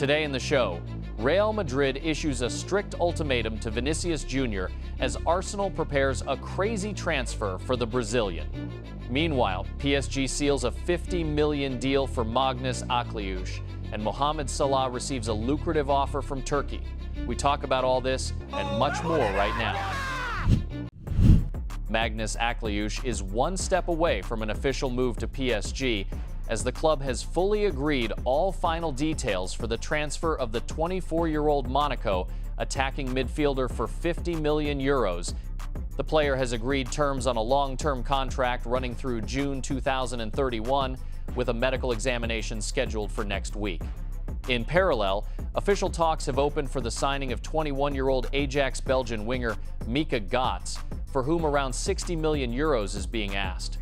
Today in the show, Real Madrid issues a strict ultimatum to Vinícius Júnior as Arsenal prepares a crazy transfer for the Brazilian. Meanwhile, PSG seals a $50 million deal for Maghnes Akliouche, and Mohamed Salah receives a lucrative offer from Turkey. We talk about all this and much more right now. Maghnes Akliouche is one step away from an official move to PSG, as the club has fully agreed all final details for the transfer of the 24-year-old Monaco attacking midfielder for €50 million. The player has agreed terms on a long-term contract running through June 2031, with a medical examination scheduled for next week. In parallel, official talks have opened for the signing of 21-year-old Ajax Belgian winger Mika Götze, for whom around €60 million is being asked.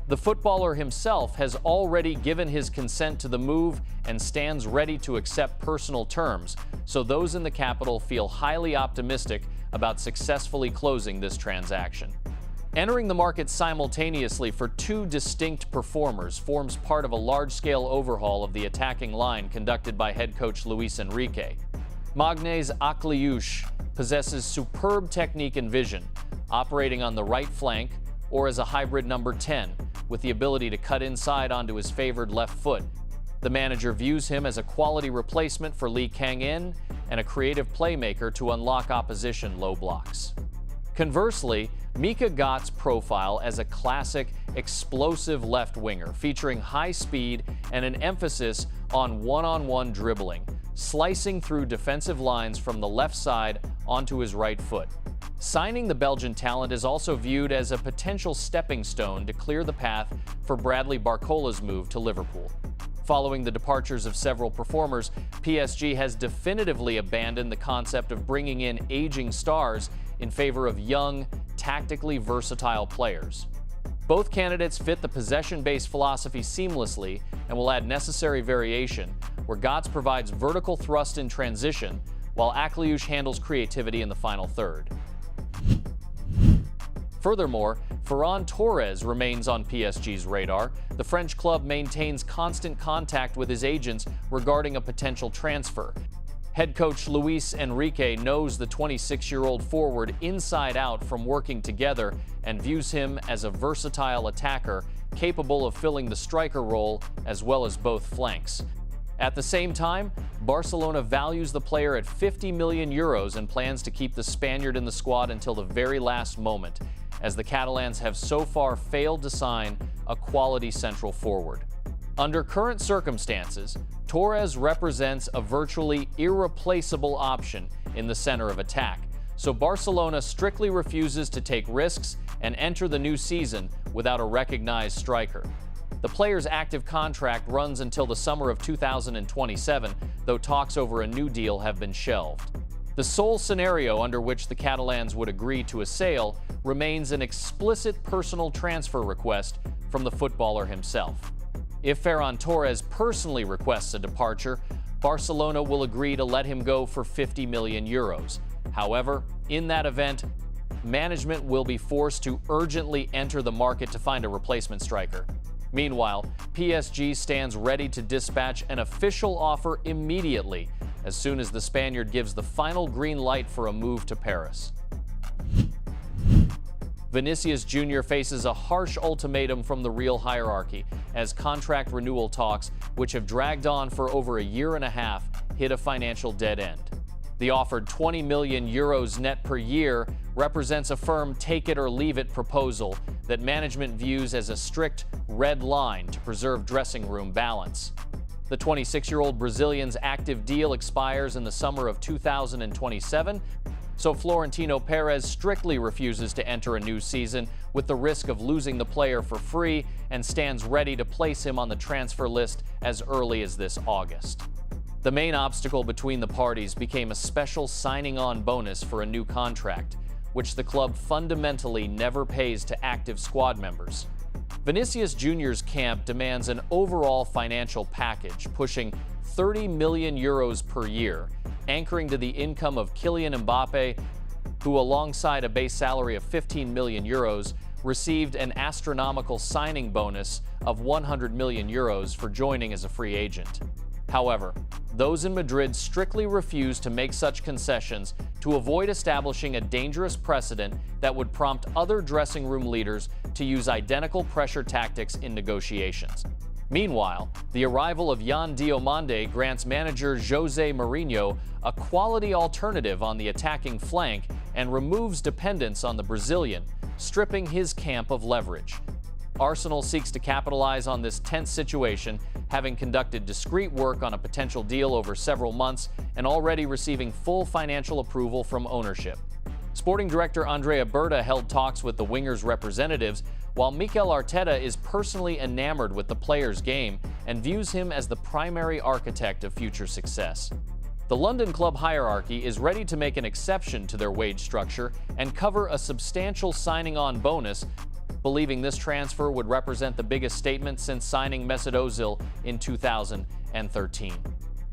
The footballer himself has already given his consent to the move and stands ready to accept personal terms, so those in the capital feel highly optimistic about successfully closing this transaction. Entering the market simultaneously for two distinct performers forms part of a large-scale overhaul of the attacking line conducted by head coach Luis Enrique. Maghnes Akliouche possesses superb technique and vision, operating on the right flank or as a hybrid number 10, with the ability to cut inside onto his favored left foot. The manager views him as a quality replacement for Lee Kang-in and a creative playmaker to unlock opposition low blocks. Conversely, Mika Götze's profile as a classic, explosive left winger, featuring high speed and an emphasis on one-on-one dribbling, slicing through defensive lines from the left side onto his right foot. Signing the Belgian talent is also viewed as a potential stepping stone to clear the path for Bradley Barcola's move to Liverpool. Following the departures of several performers, PSG has definitively abandoned the concept of bringing in aging stars in favor of young, tactically versatile players. Both candidates fit the possession-based philosophy seamlessly and will add necessary variation, where Götze provides vertical thrust in transition, while Akliouche handles creativity in the final third. Furthermore, Ferran Torres remains on PSG's radar. The French club maintains constant contact with his agents regarding a potential transfer. Head coach Luis Enrique knows the 26-year-old forward inside out from working together and views him as a versatile attacker capable of filling the striker role as well as both flanks. At the same time, Barcelona values the player at €50 million and plans to keep the Spaniard in the squad until the very last moment, as the Catalans have so far failed to sign a quality central forward. Under current circumstances, Torres represents a virtually irreplaceable option in the center of attack, so Barcelona strictly refuses to take risks and enter the new season without a recognized striker. The player's active contract runs until the summer of 2027, though talks over a new deal have been shelved. The sole scenario under which the Catalans would agree to a sale remains an explicit personal transfer request from the footballer himself. If Ferran Torres personally requests a departure, Barcelona will agree to let him go for €50 million. However, in that event, management will be forced to urgently enter the market to find a replacement striker. Meanwhile, PSG stands ready to dispatch an official offer immediately as soon as the Spaniard gives the final green light for a move to Paris. Vinícius Júnior faces a harsh ultimatum from the Real hierarchy as contract renewal talks, which have dragged on for over a year and a half, hit a financial dead end. The offered €20 million net per year represents a firm take-it-or-leave-it proposal that management views as a strict red line to preserve dressing room balance. The 26-year-old Brazilian's active deal expires in the summer of 2027, so Florentino Pérez strictly refuses to enter a new season with the risk of losing the player for free and stands ready to place him on the transfer list as early as this August. The main obstacle between the parties became a special signing-on bonus for a new contract, which the club fundamentally never pays to active squad members. Vinícius Júnior's camp demands an overall financial package pushing €30 million per year, anchoring to the income of Kylian Mbappé, who alongside a base salary of €15 million received an astronomical signing bonus of €100 million for joining as a free agent. However, those in Madrid strictly refuse to make such concessions to avoid establishing a dangerous precedent that would prompt other dressing room leaders to use identical pressure tactics in negotiations. Meanwhile, the arrival of Yan Diomande grants manager Jose Mourinho a quality alternative on the attacking flank and removes dependence on the Brazilian, stripping his camp of leverage. Arsenal seeks to capitalize on this tense situation, having conducted discreet work on a potential deal over several months and already receiving full financial approval from ownership. Sporting director Andrea Berta held talks with the winger's representatives, while Mikel Arteta is personally enamored with the player's game and views him as the primary architect of future success. The London club hierarchy is ready to make an exception to their wage structure and cover a substantial signing-on bonus, believing this transfer would represent the biggest statement since signing Mesut Ozil in 2013.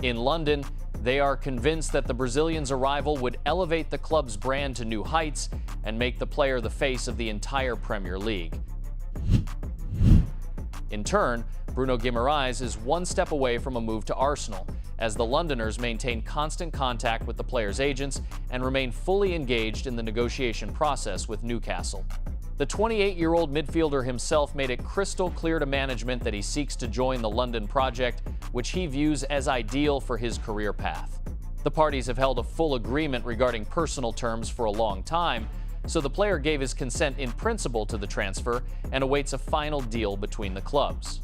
In London, they are convinced that the Brazilian's arrival would elevate the club's brand to new heights and make the player the face of the entire Premier League. In turn, Bruno Guimarães is one step away from a move to Arsenal, as the Londoners maintain constant contact with the player's agents and remain fully engaged in the negotiation process with Newcastle. The 28-year-old midfielder himself made it crystal clear to management that he seeks to join the London project, which he views as ideal for his career path. The parties have held a full agreement regarding personal terms for a long time, so the player gave his consent in principle to the transfer and awaits a final deal between the clubs.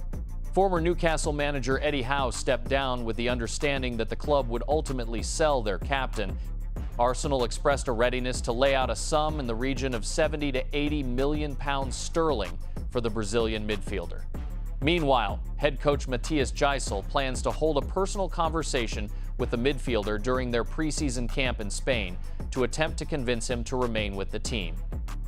Former Newcastle manager Eddie Howe stepped down with the understanding that the club would ultimately sell their captain. Arsenal expressed a readiness to lay out a sum in the region of 70 to 80 million pounds sterling for the Brazilian midfielder. Meanwhile, head coach Matthias Gisel plans to hold a personal conversation with the midfielder during their preseason camp in Spain to attempt to convince him to remain with the team.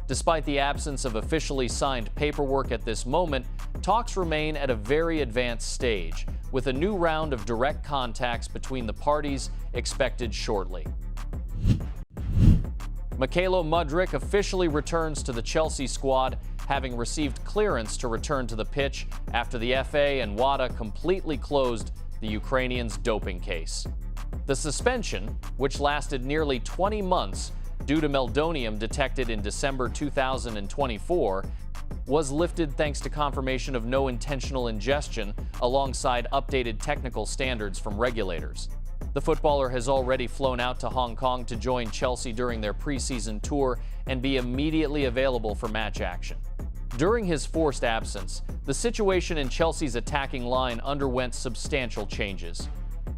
Despite the absence of officially signed paperwork at this moment, talks remain at a very advanced stage, with a new round of direct contacts between the parties expected shortly. Mykhailo Mudryk officially returns to the Chelsea squad, having received clearance to return to the pitch after the FA and WADA completely closed the Ukrainian's doping case. The suspension, which lasted nearly 20 months due to meldonium detected in December 2024, was lifted thanks to confirmation of no intentional ingestion alongside updated technical standards from regulators. The footballer has already flown out to Hong Kong to join Chelsea during their preseason tour and be immediately available for match action. During his forced absence, the situation in Chelsea's attacking line underwent substantial changes.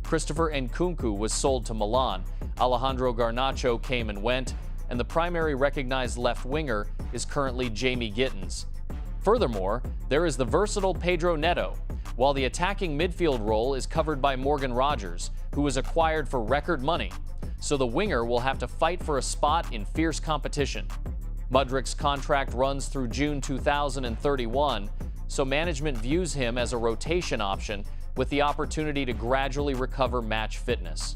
Christopher Nkunku was sold to Milan, Alejandro Garnacho came and went, and the primary recognized left winger is currently Jamie Gittins. Furthermore, there is the versatile Pedro Neto, while the attacking midfield role is covered by Morgan Rogers, who was acquired for record money, so the winger will have to fight for a spot in fierce competition. Mudryk's contract runs through June 2031, so management views him as a rotation option with the opportunity to gradually recover match fitness.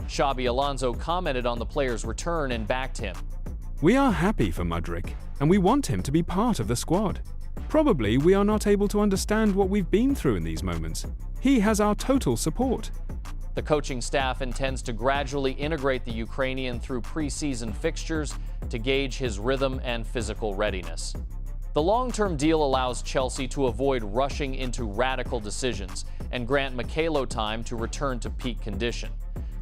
Xabi Alonso commented on the player's return and backed him. "We are happy for Mudryk, and we want him to be part of the squad. Probably we are not able to understand what we've been through in these moments. He has our total support." The coaching staff intends to gradually integrate the Ukrainian through preseason fixtures to gauge his rhythm and physical readiness. The long-term deal allows Chelsea to avoid rushing into radical decisions and grant Mykhailo time to return to peak condition.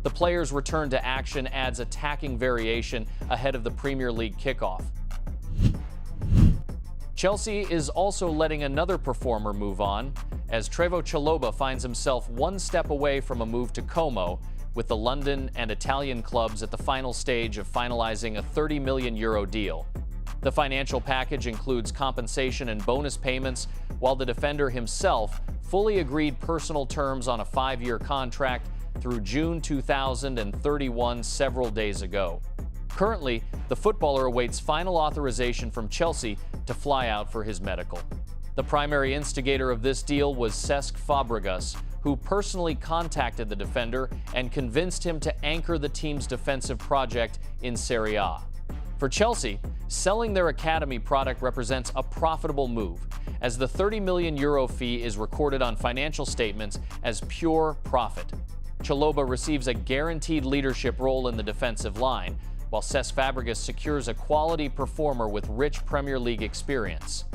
The player's return to action adds attacking variation ahead of the Premier League kickoff. Chelsea is also letting another performer move on, as Trevoh Chalobah finds himself one step away from a move to Como, with the London and Italian clubs at the final stage of finalizing a €30 million deal. The financial package includes compensation and bonus payments, while the defender himself fully agreed personal terms on a 5-year contract through June 2031 several days ago. Currently, the footballer awaits final authorization from Chelsea to fly out for his medical. The primary instigator of this deal was Cesc Fabregas, who personally contacted the defender and convinced him to anchor the team's defensive project in Serie A. For Chelsea, selling their academy product represents a profitable move, as the €30 million fee is recorded on financial statements as pure profit. Chalobah receives a guaranteed leadership role in the defensive line, while Cesc Fabregas secures a quality performer with rich Premier League experience.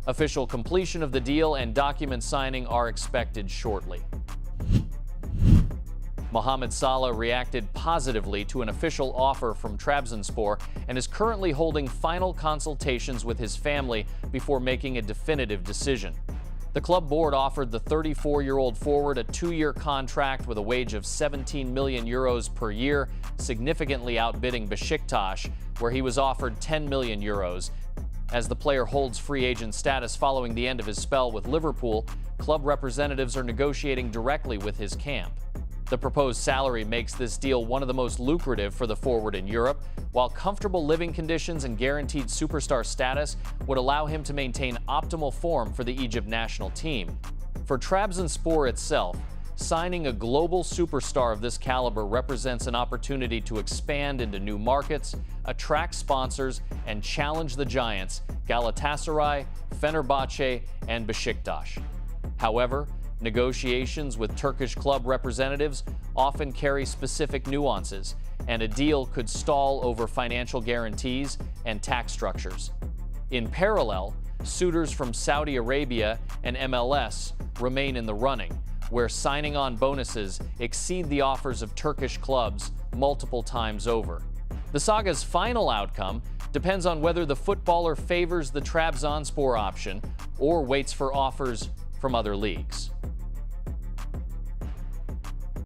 Official completion of the deal and document signing are expected shortly. Mohamed Salah reacted positively to an official offer from Trabzonspor and is currently holding final consultations with his family before making a definitive decision. The club board offered the 34-year-old forward a 2-year contract with a wage of €17 million per year, significantly outbidding Beşiktaş, where he was offered €10 million. As the player holds free agent status following the end of his spell with Liverpool, club representatives are negotiating directly with his camp. The proposed salary makes this deal one of the most lucrative for the forward in Europe, while comfortable living conditions and guaranteed superstar status would allow him to maintain optimal form for the Egypt national team. For Trabzonspor itself, signing a global superstar of this caliber represents an opportunity to expand into new markets, attract sponsors, and challenge the giants Galatasaray, Fenerbahce, and Beşiktaş. However, negotiations with Turkish club representatives often carry specific nuances, and a deal could stall over financial guarantees and tax structures. In parallel, suitors from Saudi Arabia and MLS remain in the running, where signing-on bonuses exceed the offers of Turkish clubs multiple times over. The saga's final outcome depends on whether the footballer favors the Trabzonspor option or waits for offers from other leagues.